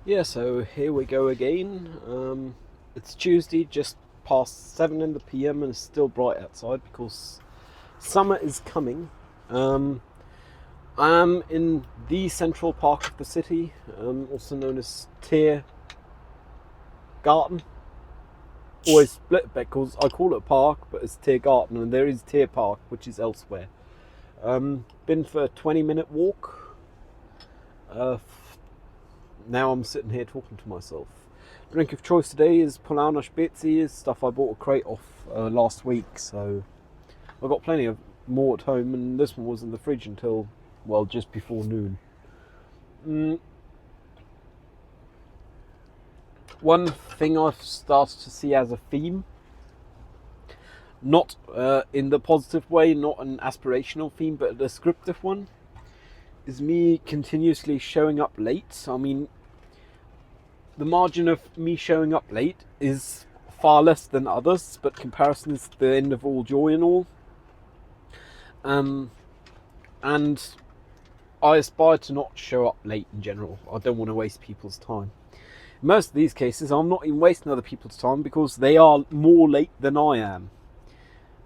Yeah, so here we go again. It's Tuesday, just past 7 in the PM, and it's still bright outside because summer is coming. Um, I am in the central park of the city, also known as Tiergarten. Always split because I call it a park, but it's Tiergarten, and there is Tier Park, which is elsewhere. Been for a 20-minute walk. Now I'm sitting here talking to myself. Drink of choice today is Polana Spezi, is stuff I bought a crate off last week, so I've got plenty of more at home, and this one was in the fridge until, well, just before noon. Mm, One thing I've started to see as a theme, not in the positive way, not an aspirational theme, but a descriptive one, is me continuously showing up late. I mean, the margin of me showing up late is far less than others, but comparison is the end of all joy and all. Um, and I aspire to not show up late in general. I don't want to waste people's time. In most of these cases, I'm not even wasting other people's time because they are more late than I am.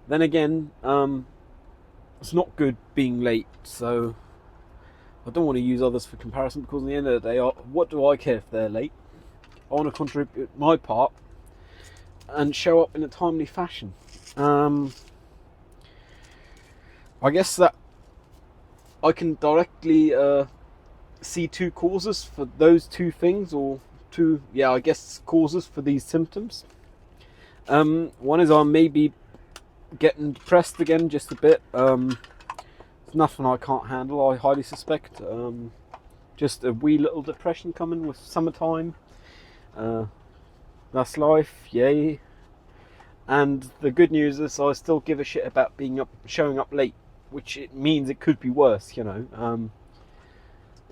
Then again, it's not good being late, so I don't want to use others for comparison because at the end of the day, what do I care if they're late? I want to contribute my part and show up in a timely fashion. I guess that I can directly see two causes for those two things, or two, yeah, I guess causes for these symptoms. One is I may be getting depressed again just a bit. It's nothing I can't handle, I highly suspect. Just a wee little depression coming with summertime. Uh, that's life, yay. And the good news is I still give a shit about showing up late, which it means it could be worse, you know.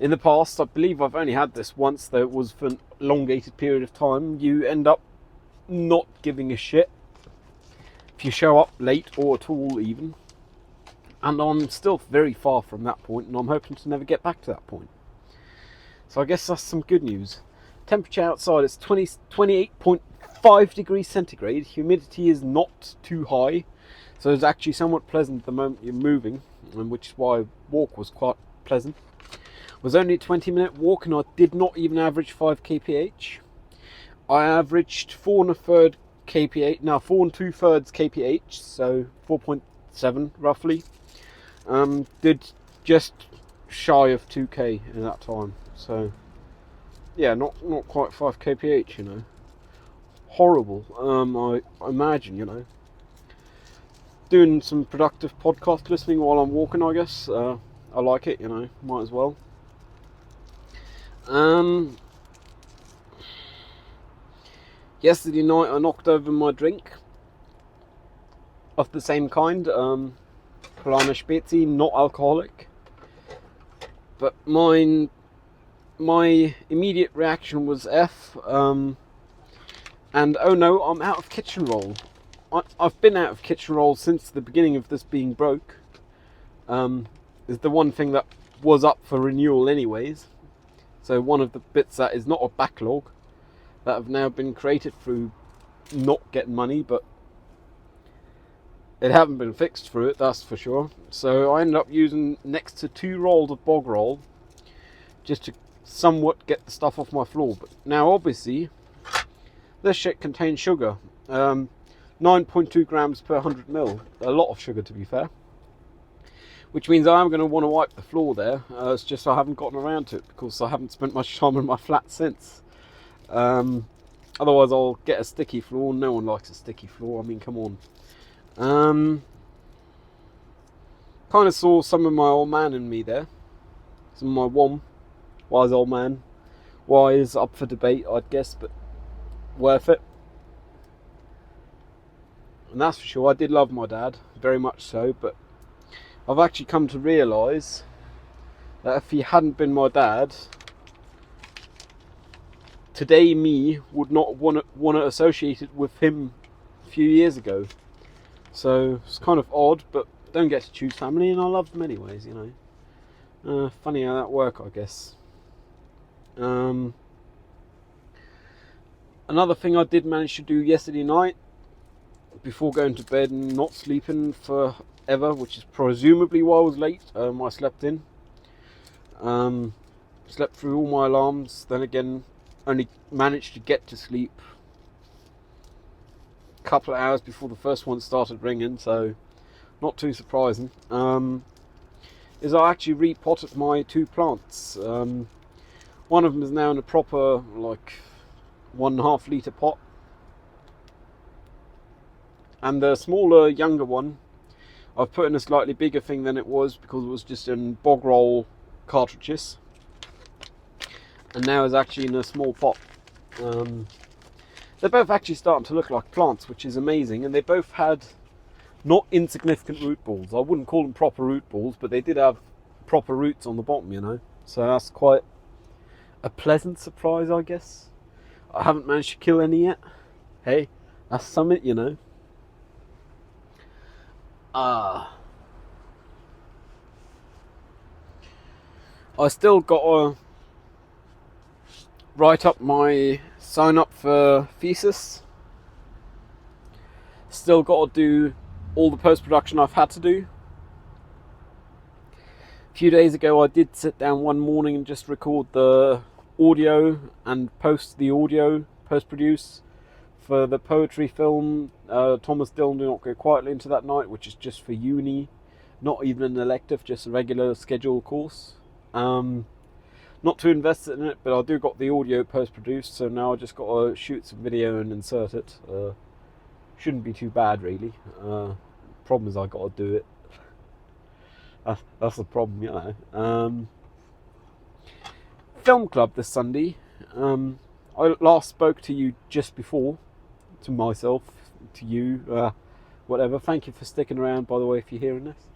In the past, I believe I've only had this once, though it was for an elongated period of time. You end up not giving a shit if you show up late or at all, even. And I'm still very far from that point, and I'm hoping to never get back to that point. So I guess that's some good news. Temperature outside is 28.5 degrees centigrade. Humidity is not too high, so it's actually somewhat pleasant the moment you're moving, which is why walk was quite pleasant. It was only a 20-minute walk, and I did not even average 5 kph. I averaged 4 and a third kph, now 4 and 2/3 kph, so 4.7 roughly. Did just shy of 2k in that time, so yeah, not quite 5 kph, you know. Horrible. I imagine, you know, doing some productive podcast listening while I'm walking, I guess. I like it, you know, might as well. Yesterday night I knocked over my drink of the same kind, Polana Spezi, not alcoholic. But my immediate reaction was F, and oh no, I'm out of kitchen roll. I've been out of kitchen roll since the beginning of this being broke. Is the one thing that was up for renewal anyways. So one of the bits that is not a backlog that have now been created through not getting money, but it haven't been fixed through it, that's for sure. So I ended up using next to 2 rolls of bog roll just to somewhat get the stuff off my floor. But now obviously this shit contains sugar, 9.2 grams per 100 ml, a lot of sugar to be fair, which means I am going to want to wipe the floor there. It's just I haven't gotten around to it because I haven't spent much time in my flat since. Otherwise I'll get a sticky floor. No one likes a sticky floor, I mean, come on. Kind of saw some of my old man in me there, some of my wise old man. Wise, up for debate I'd guess, but worth it. And that's for sure. I did love my dad, very much so, but I've actually come to realise that if he hadn't been my dad, today me would not want to associate it with him a few years ago. So it's kind of odd, but don't get to choose family, and I love them anyways, you know. Funny how that works, I guess. Another thing I did manage to do yesterday night, before going to bed and not sleeping forever, which is presumably why I was late, I slept in. Slept through all my alarms, then again only managed to get to sleep a couple of hours before the first one started ringing, so not too surprising. Is I actually repotted my 2 plants. One of them is now in a proper, like, 1.5 litre pot, and the smaller, younger one I've put in a slightly bigger thing than it was, because it was just in bog roll cartridges, and now is actually in a small pot. They're both actually starting to look like plants, which is amazing, and they both had not insignificant root balls. I wouldn't call them proper root balls, but they did have proper roots on the bottom, you know, so that's quite a pleasant surprise, I guess. I haven't managed to kill any yet. Hey, that's something, you know. I still got to write up my sign up for thesis. Still got to do all the post-production I've had to do. A few days ago I did sit down one morning and just record the audio and post the audio, post-produce for the poetry film, Thomas Dillon Do Not Go Quietly Into That Night, which is just for uni, not even an elective, just a regular scheduled course. Not too invested in it, but I do got the audio post-produced, so now I just got to shoot some video and insert it. Shouldn't be too bad, really. Problem is I got to do it. That's the problem, you know. Film club this Sunday. I last spoke to you just before, to myself, to you, whatever. Thank you for sticking around, by the way, if you're hearing this.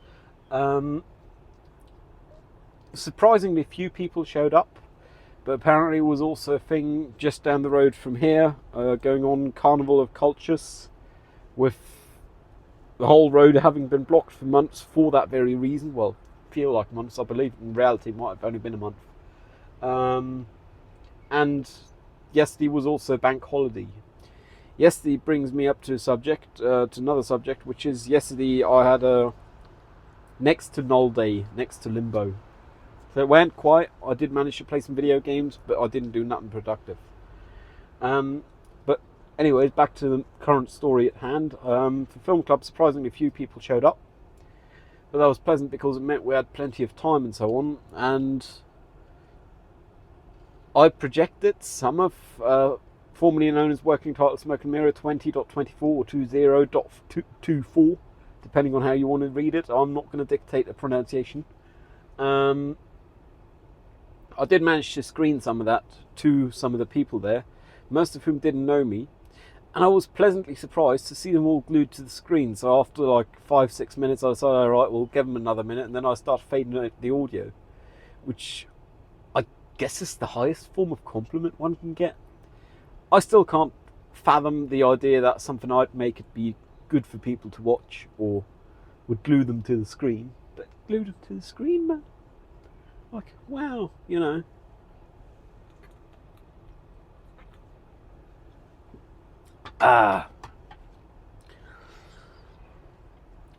Surprisingly few people showed up, but apparently it was also a thing just down the road from here, going on Carnival of Cultures, with the whole road having been blocked for months for that very reason. Well, feel like months. I believe in reality it might have only been a month. And yesterday was also bank holiday. Yesterday brings me up to a subject, to another subject, which is yesterday I had a next to null day, next to limbo. So it went quiet. I did manage to play some video games, but I didn't do nothing productive. But anyways, back to the current story at hand. For Film Club, surprisingly few people showed up. But that was pleasant because it meant we had plenty of time and so on. And I projected some of formerly known as Working Title Smoke and Mirror 20.24 or 20.24, depending on how you want to read it. I'm not going to dictate a pronunciation. I did manage to screen some of that to some of the people there, most of whom didn't know me, and I was pleasantly surprised to see them all glued to the screen. So after like 5-6 minutes I decided, alright, we'll give them another minute, and then I started fading out the audio, which I guess is the highest form of compliment one can get. I still can't fathom the idea that something I'd make it be good for people to watch, or would glue them to the screen, but glued them to the screen, man. Like, wow, you know.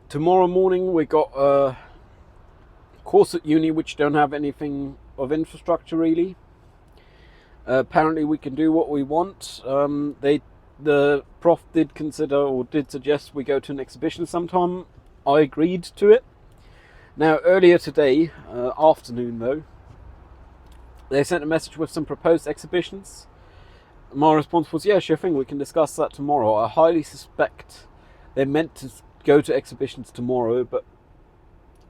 Tomorrow morning we got a course at uni which don't have anything of infrastructure really. Apparently we can do what we want. The prof did consider, or did suggest, we go to an exhibition sometime. I agreed to it. Now, earlier today, afternoon though, they sent a message with some proposed exhibitions. My response was, yeah, sure thing, we can discuss that tomorrow. I highly suspect they meant to go to exhibitions tomorrow, but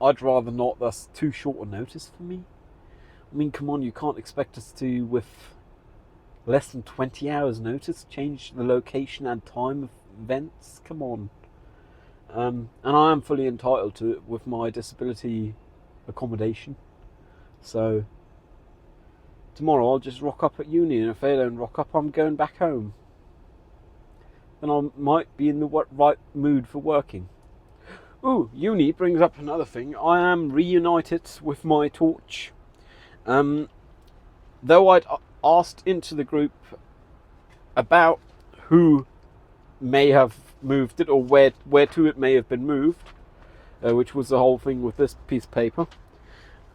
I'd rather not. That's too short a notice for me. I mean, come on, you can't expect us to, with less than 20 hours notice, change the location and time of events. Come on. And I am fully entitled to it with my disability accommodation. So tomorrow I'll just rock up at uni, and if they don't rock up, I'm going back home. Then I might be in the right mood for working. Ooh, uni brings up another thing. I am reunited with my torch. Though I'd asked into the group about who may have moved it or where to it may have been moved, which was the whole thing with this piece of paper.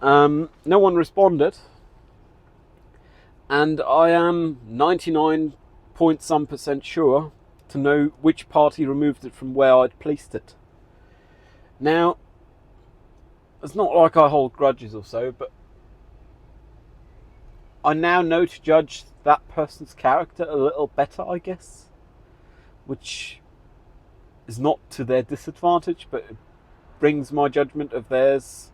No one responded, and I am 99 point some % sure to know which party removed it from where I'd placed it. Now, it's not like I hold grudges or so, but I now know to judge that person's character a little better, I guess, which is not to their disadvantage, but it brings my judgment of theirs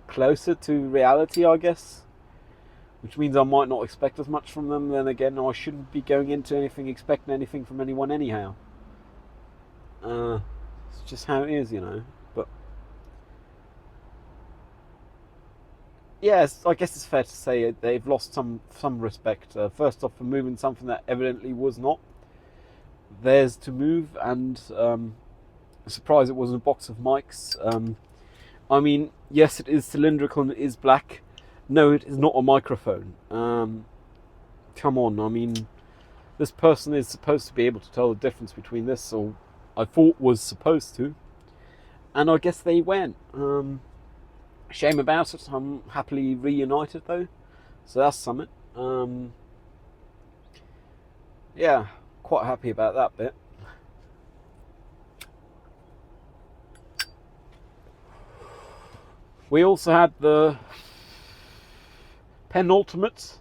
closer to reality, I guess, which means I might not expect as much from them. Then again, I shouldn't be going into anything expecting anything from anyone anyhow. It's just how it is, you know. But yes, I guess it's fair to say they've lost some respect. First off, for moving something that evidently was not theirs to move, and I'm surprised it wasn't a box of mics. I mean, yes, it is cylindrical and it is black. No, it is not a microphone. Come on, I mean, this person is supposed to be able to tell the difference between this, or I thought was supposed to, and I guess they went. Shame about it. I'm happily reunited though, so that's something. Yeah, quite happy about that bit. We also had the penultimate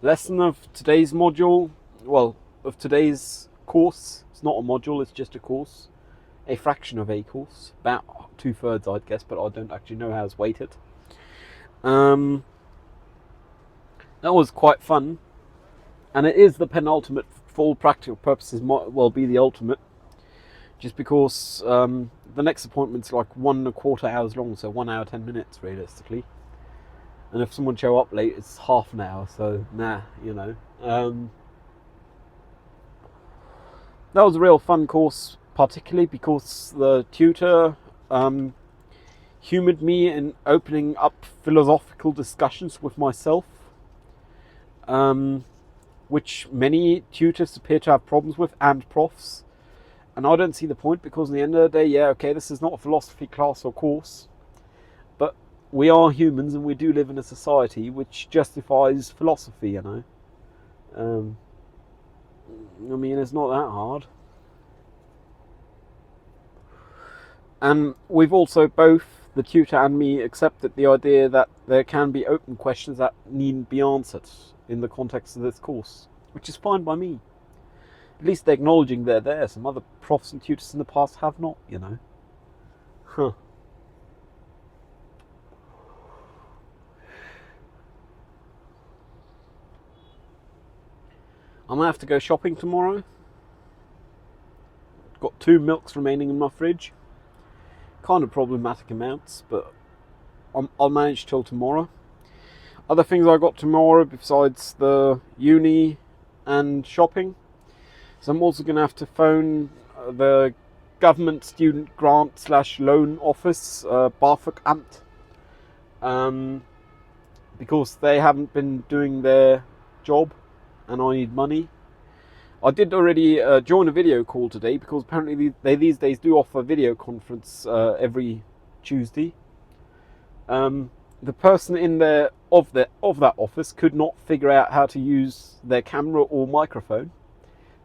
lesson of today's module, well, of today's course. It's not a module, it's just a course, a fraction of a course, about 2/3 I'd guess, but I don't actually know how it's weighted. That was quite fun, and it is the penultimate. For all practical purposes, might well be the ultimate, just because the next appointment's like 1.25 hours long, so 1 hour 10 minutes realistically. And if someone show up late, it's half an hour, so nah, you know. That was a real fun course, particularly because the tutor humoured me in opening up philosophical discussions with myself, which many tutors appear to have problems with, and profs. And I don't see the point, because at the end of the day, yeah, okay, this is not a philosophy class or course, but we are humans and we do live in a society which justifies philosophy, you know. I mean, it's not that hard. And we've also both, the tutor and me, accepted the idea that there can be open questions that needn't be answered in the context of this course, which is fine by me. At least they're acknowledging they're there. Some other profs and tutors in the past have not, you know. Huh. I'm going to have to go shopping tomorrow. Got 2 milks remaining in my fridge. Kind of problematic amounts, but I'll manage till tomorrow. Other things I got tomorrow besides the uni and shopping. So I'm also going to have to phone the government student grant / loan office, BAföG Amt, because they haven't been doing their job and I need money. I did already join a video call today, because apparently they these days do offer video conference every Tuesday. The person in there of that office could not figure out how to use their camera or microphone,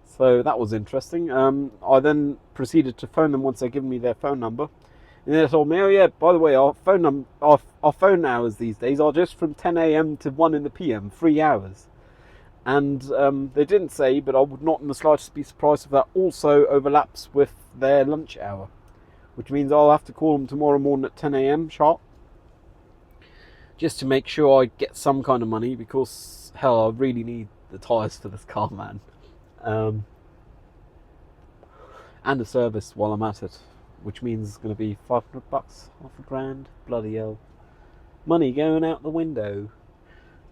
so that was interesting. I then proceeded to phone them once they'd given me their phone number, and they told me, oh yeah, by the way, our phone hours these days are just from 10 a.m. to 1 p.m, 3 hours. And they didn't say, but I would not in the slightest be surprised if that also overlaps with their lunch hour, which means I'll have to call them tomorrow morning at 10 a.m. sharp, just to make sure I get some kind of money, because hell, I really need the tyres for this car, man. And a service while I'm at it, which means it's going to be $500, $500, bloody hell, money going out the window.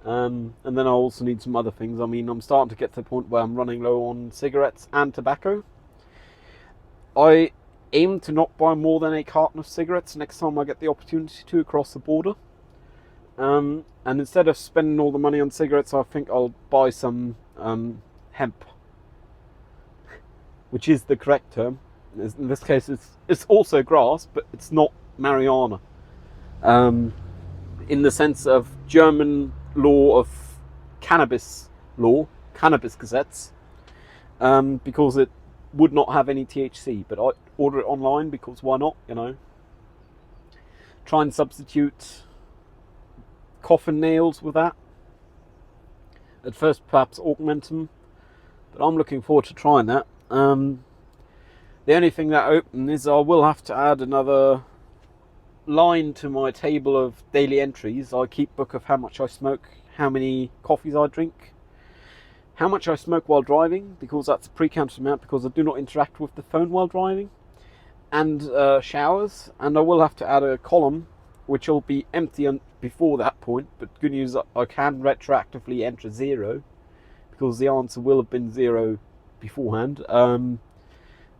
And then I also need some other things. I mean, I'm starting to get to the point where I'm running low on cigarettes and tobacco. I aim to not buy more than a carton of cigarettes next time I get the opportunity to across the border. And instead of spending all the money on cigarettes, I think I'll buy some hemp which is the correct term. In this case, it's also grass, but it's not marijuana. In the sense of German law of cannabis law, cannabis gazettes, because it would not have any THC. But I order it online because why not? Try and substitute coffin nails with that. At first, perhaps augment them, but I'm looking forward to trying that. The only thing that open is I will have to add another line to my table of daily entries. I keep book of how much I smoke, how many coffees I drink, how much I smoke while driving, because that's a pre-counted amount, because I do not interact with the phone while driving, and showers. And I will have to add a column which will be empty before that point, but good news, I can retroactively enter 0, because the answer will have been 0 beforehand,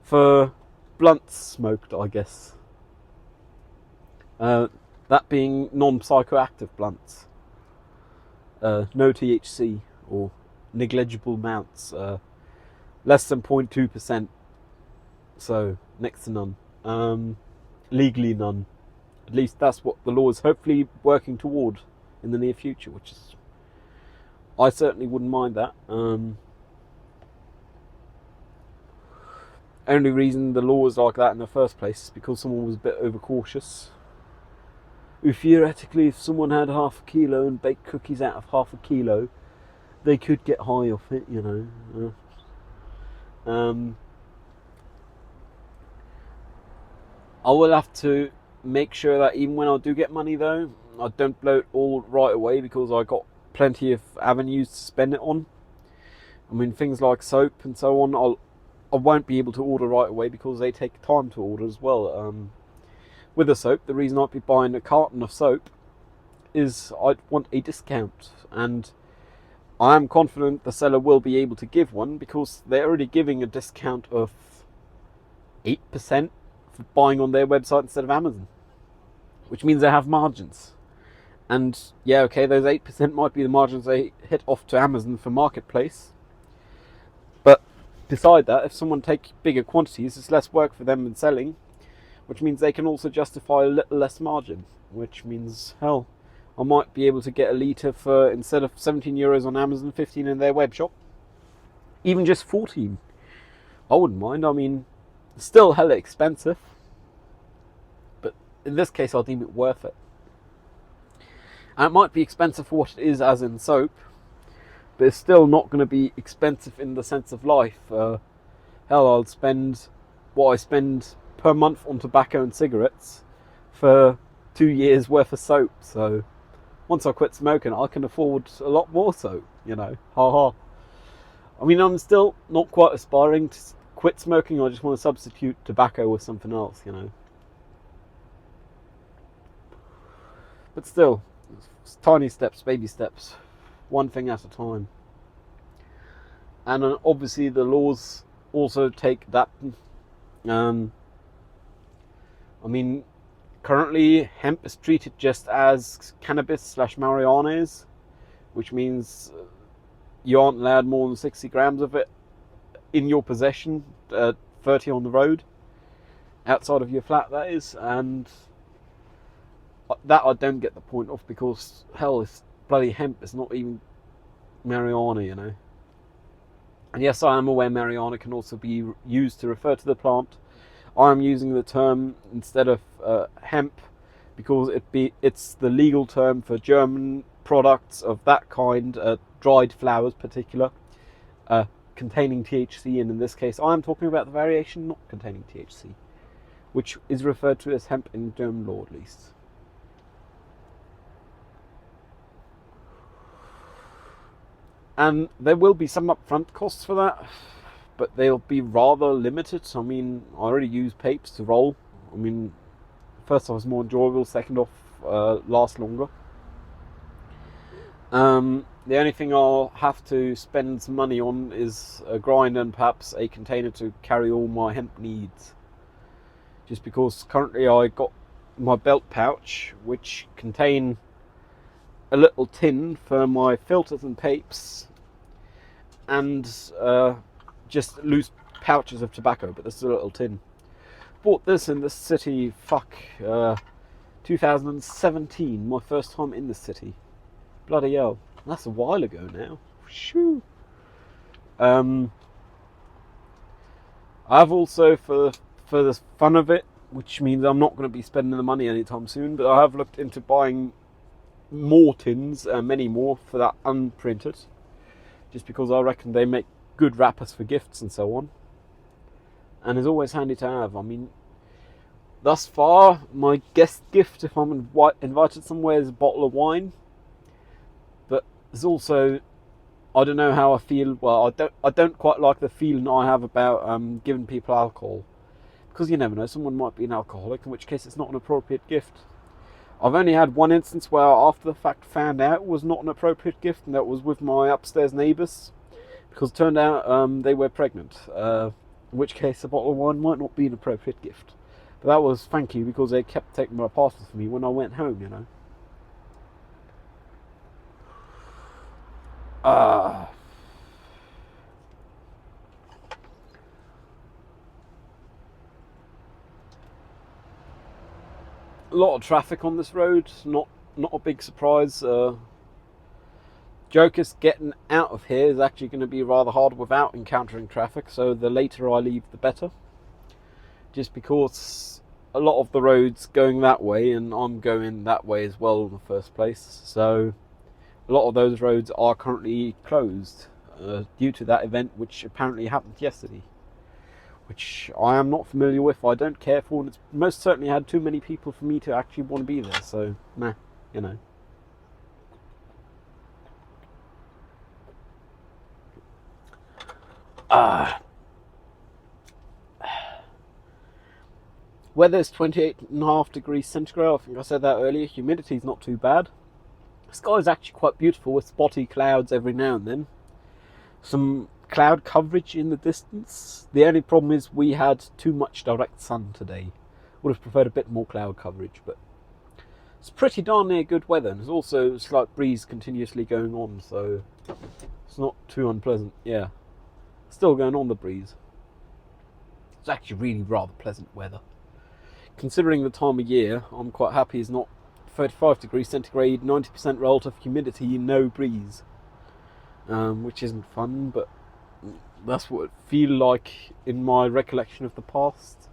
for blunts smoked, I guess. That being non-psychoactive blunts. No THC, or negligible amounts, less than 0.2%, so next to none, legally none. At least that's what the law is hopefully working toward in the near future, which is, I certainly wouldn't mind that. Only reason the law is like that in the first place is because someone was a bit overcautious. Theoretically, if someone had half a kilo and baked cookies out of half a kilo, they could get high off it, I will have to make sure that even when I do get money, though, I don't blow it all right away, because I got plenty of avenues to spend it on. I mean, things like soap and so on, I won't be able to order right away because they take time to order as well. With the soap, the reason I'd be buying a carton of soap is I'd want a discount, and I am confident the seller will be able to give one, because they're already giving a discount of 8% for buying on their website instead of Amazon, which means they have margins. And yeah, okay, those 8% might be the margins they hit off to Amazon for Marketplace, but beside that, if someone takes bigger quantities, it's less work for them in selling, which means they can also justify a little less margin, which means, hell, I might be able to get a litre for, instead of €17 on Amazon, 15 in their web shop. Even just 14. I wouldn't mind. I mean, still hella expensive, but in this case I'll deem it worth it. And it might be expensive for what it is, as in soap, but it's still not going to be expensive in the sense of life. Hell, I'll spend what I spend per month on tobacco and cigarettes for 2 years worth of soap. So once I quit smoking, I can afford a lot more soap, Ha ha. I mean, I'm still not quite aspiring to quit smoking. I just want to substitute tobacco with something else, But still, it's tiny steps, baby steps, one thing at a time. And obviously the laws also take that. I mean, currently hemp is treated just as cannabis/marijuana is, which means you aren't allowed more than 60 grams of it in your possession, 30 on the road, outside of your flat, that is. And that I don't get the point of, because hell, it's bloody hemp, it's not even marijuana, And yes, I am aware marijuana can also be used to refer to the plant. I'm using the term instead of hemp because it's the legal term for German products of that kind, dried flowers particular, containing THC, and in this case I am talking about the variation not containing THC, which is referred to as hemp in German law, at least. And there will be some upfront costs for that, but they'll be rather limited. I mean, I already use papes to roll. I mean, first off, it's more enjoyable. Second off, lasts longer. The only thing I'll have to spend some money on is a grinder and perhaps a container to carry all my hemp needs. Just because currently I got my belt pouch, which contain a little tin for my filters and papes, and just loose pouches of tobacco, but this is a little tin. Bought this in the city, 2017, my first time in the city. Bloody hell, that's a while ago now. Shoo. I've also, for the fun of it, which means I'm not going to be spending the money anytime soon, but I have looked into buying more tins, many more, for that unprinted, just because I reckon they make good wrappers for gifts and so on, and it's always handy to have. I mean, thus far, my guest gift, if I'm invited somewhere, is a bottle of wine, but there's also, I don't know how I feel. Well, I don't quite like the feeling I have about giving people alcohol, because you never know, someone might be an alcoholic, in which case it's not an appropriate gift. I've only had one instance where I, after the fact, found out it was not an appropriate gift, and that was with my upstairs neighbours, because it turned out they were pregnant, in which case a bottle of wine might not be an appropriate gift. But that was thank you, because they kept taking my parcels for me when I went home, you know. A lot of traffic on this road, not a big surprise. Jokers getting out of here is actually going to be rather hard without encountering traffic, so the later I leave the better, just because a lot of the roads going that way, and I'm going that way as well in the first place, so a lot of those roads are currently closed due to that event, which apparently happened yesterday, which I am not familiar with, I don't care for, and it's most certainly had too many people for me to actually want to be there, so nah, you know. Weather's 28.5 degrees centigrade, I think I said that earlier. Humidity's not too bad. The sky is actually quite beautiful with spotty clouds every now and then. Some cloud coverage in the distance. The only problem is we had too much direct sun today. Would have preferred a bit more cloud coverage, but it's pretty darn near good weather. And there's also a slight breeze continuously going on, so it's not too unpleasant. Yeah, still going on, the breeze. It's actually really rather pleasant weather. Considering the time of year, I'm quite happy it's not 35 degrees centigrade, 90% relative humidity, no breeze. Which isn't fun, but that's what it feels like in my recollection of the past.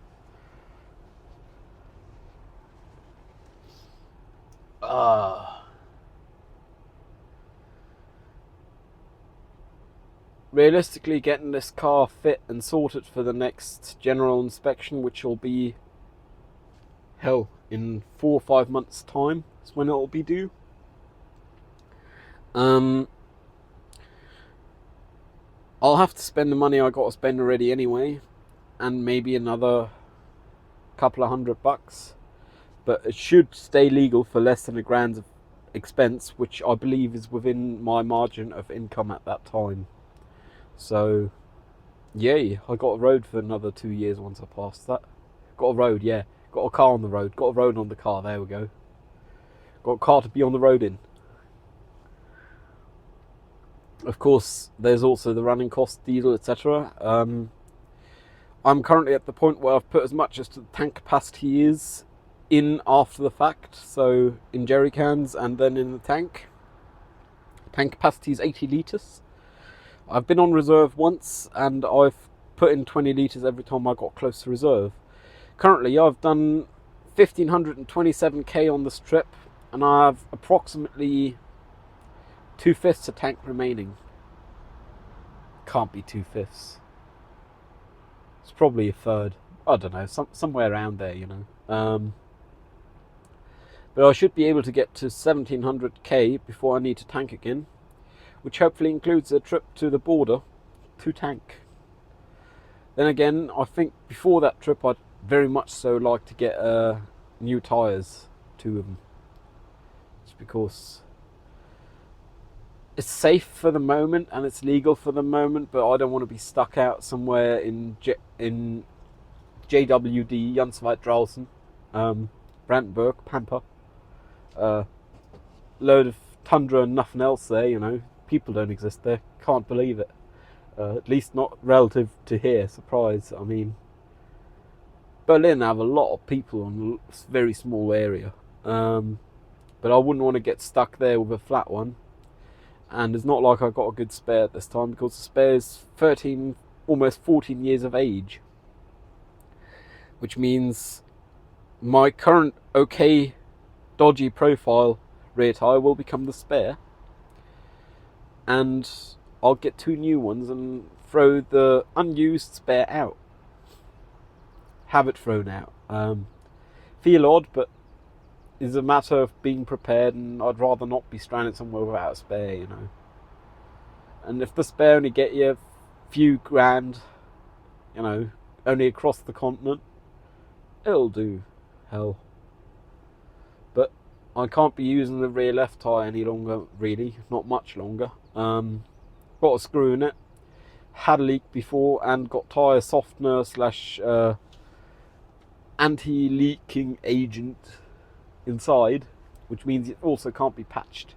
Realistically, getting this car fit and sorted for the next general inspection, which will be, hell, in 4 or 5 months' time, is when it'll be due. I'll have to spend the money I got to spend already anyway, and maybe another couple of $100, but it should stay legal for less than $1,000 of expense, which I believe is within my margin of income at that time. So, yay, I got a road for another 2 years once I passed that. Got a road, yeah. Got a car on the road. Got a road on the car, there we go. Got a car to be on the road in. Of course, there's also the running cost, diesel, etc. I'm currently at the point where I've put as much as the tank capacity is in after the fact. So, in jerry cans and then in the tank. Tank capacity is 80 litres. I've been on reserve once, and I've put in 20 litres every time I got close to reserve. Currently, I've done 1,527k on this trip, and I have approximately 2/5 a tank remaining. Can't be 2/5. It's probably a third. I don't know, somewhere around there, you know. But I should be able to get to 1,700k before I need to tank again, which hopefully includes a trip to the border to tank. Then again, I think before that trip I'd very much so like to get new tyres to them, just because it's safe for the moment and it's legal for the moment, but I don't want to be stuck out somewhere in JWD, Jansveit Draußen, Brandenburg, Pampa, load of tundra and nothing else there, you know. People don't exist there, can't believe it. At least not relative to here. Surprise. I mean, Berlin have a lot of people on a very small area. But I wouldn't want to get stuck there with a flat one. And it's not like I got a good spare at this time, because the spare is 13, almost 14 years of age. Which means my current okay, dodgy profile rear tyre will become the spare. And I'll get 2 new ones and throw the unused spare out. Have it thrown out. Feel odd, but it's a matter of being prepared, and I'd rather not be stranded somewhere without a spare, you know. And if the spare only get you a few grand, you know, only across the continent, it'll do. Hell. But I can't be using the rear left tyre any longer, really. Not much longer. Got a screw in it. Had a leak before and got tyre softener / anti-leaking agent inside, which means it also can't be patched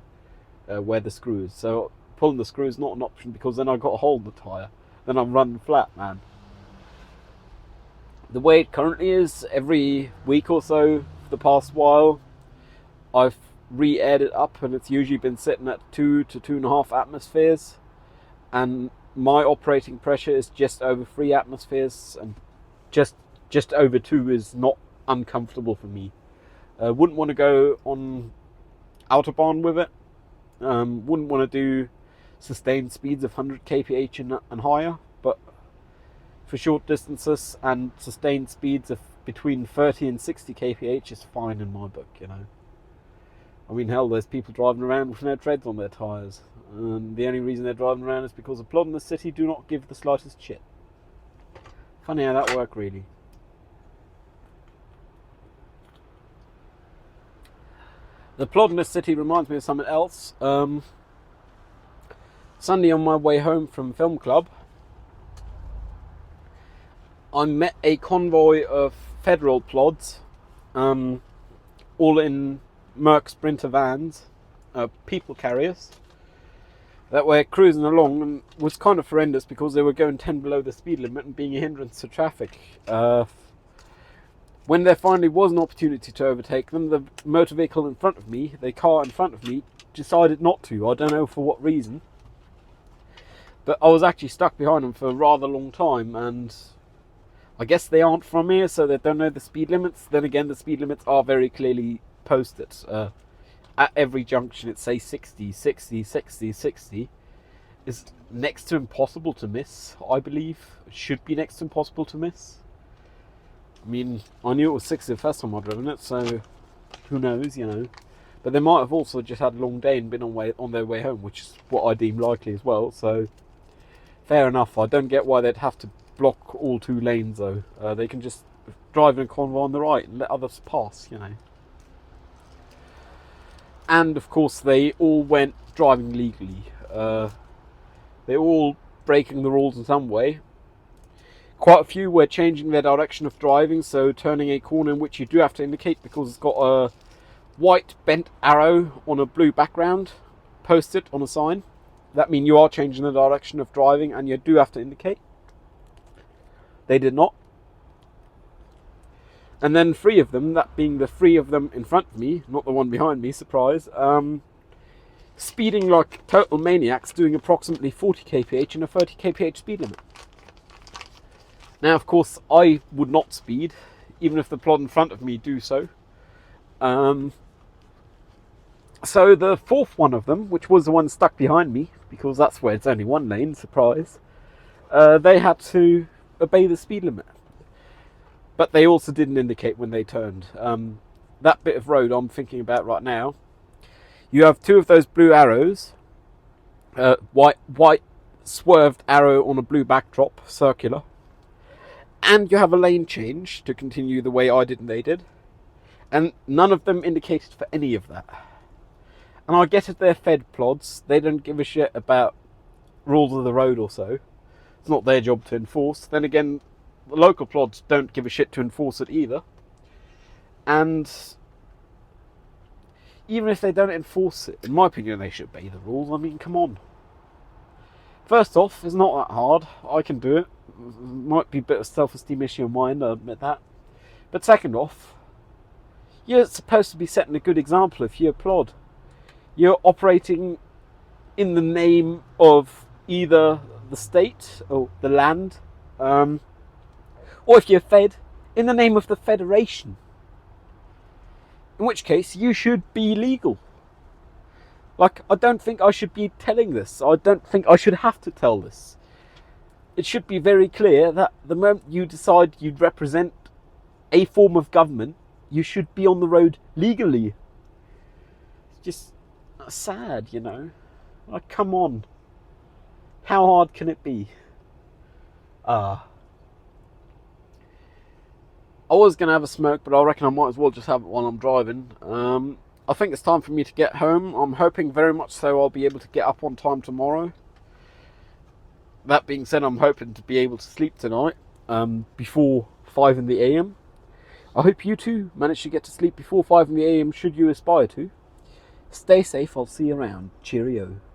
where the screw is. So pulling the screw is not an option, because then I've got to hold the tyre. Then I'm running flat, man. The way it currently is, every week or so for the past while, I've re-aired it up, and it's usually been sitting at 2 to 2.5 atmospheres. And my operating pressure is just over 3 atmospheres, and just over 2 is not uncomfortable for me. Wouldn't want to go on Autobahn with it. Wouldn't want to do sustained speeds of 100 kph and higher, but for short distances and sustained speeds of between 30 and 60 kph is fine in my book, you know. I mean, hell, there's people driving around with no treads on their tyres, and the only reason they're driving around is because the plod in the city do not give the slightest shit. Funny how that works, really. The plod in the city reminds me of something else. Sunday on my way home from film club, I met a convoy of federal plods, all in Merc Sprinter vans, people carriers, that were cruising along, and was kind of horrendous because they were going 10 below the speed limit and being a hindrance to traffic. When there finally was an opportunity to overtake them, the motor vehicle in front of me, the car in front of me, decided not to. I don't know for what reason. But I was actually stuck behind them for a rather long time, and I guess they aren't from here, so they don't know the speed limits. Then again, the speed limits are very clearly posted. At every junction, it says 60, 60, 60, 60. It's next to impossible to miss, I believe. It should be next to impossible to miss. I mean, I knew it was 60 the first time I'd driven it, so who knows, you know. But they might have also just had a long day and been on their way home, which is what I deem likely as well, so fair enough. I don't get why they'd have to block all 2 lanes, though. They can just drive in a convoy on the right and let others pass, you know. And, of course, they all went driving legally. They're all breaking the rules in some way. Quite a few were changing their direction of driving, so turning a corner in which you do have to indicate because it's got a white bent arrow on a blue background posted on a sign. That means you are changing the direction of driving and you do have to indicate. They did not. And then 3 of them, that being the 3 of them in front of me, not the one behind me, surprise, speeding like total maniacs, doing approximately 40 kph in a 30 kph speed limit. Now, of course, I would not speed, even if the plod in front of me do so. So the 4th one of them, which was the one stuck behind me, because that's where it's only 1 lane, surprise, they had to obey the speed limit. But they also didn't indicate when they turned. That bit of road I'm thinking about right now, you have 2 of those blue arrows, white swerved arrow on a blue backdrop, circular. And you have a lane change to continue the way I did and they did. And none of them indicated for any of that. And I get it, they're fed plods. They don't give a shit about rules of the road or so. It's not their job to enforce. Then again, the local plods don't give a shit to enforce it either. And even if they don't enforce it, in my opinion, they should obey the rules. I mean, come on. First off, it's not that hard. I can do it. Might be a bit of self-esteem issue of mine, I admit that. But second off, you're supposed to be setting a good example if you applaud. You're operating in the name of either the state or the land, or if you're fed, in the name of the federation. In which case, you should be legal. Like, I don't think I should be telling this. I don't think I should have to tell this. It should be very clear that the moment you decide you represent a form of government, you should be on the road legally. It's just sad, you know. Like, come on. How hard can it be? I was going to have a smoke, but I reckon I might as well just have it while I'm driving. I think it's time for me to get home. I'm hoping very much so I'll be able to get up on time tomorrow. That being said, I'm hoping to be able to sleep tonight before 5 in the AM. I hope you too manage to get to sleep before 5 in the AM should you aspire to. Stay safe, I'll see you around. Cheerio.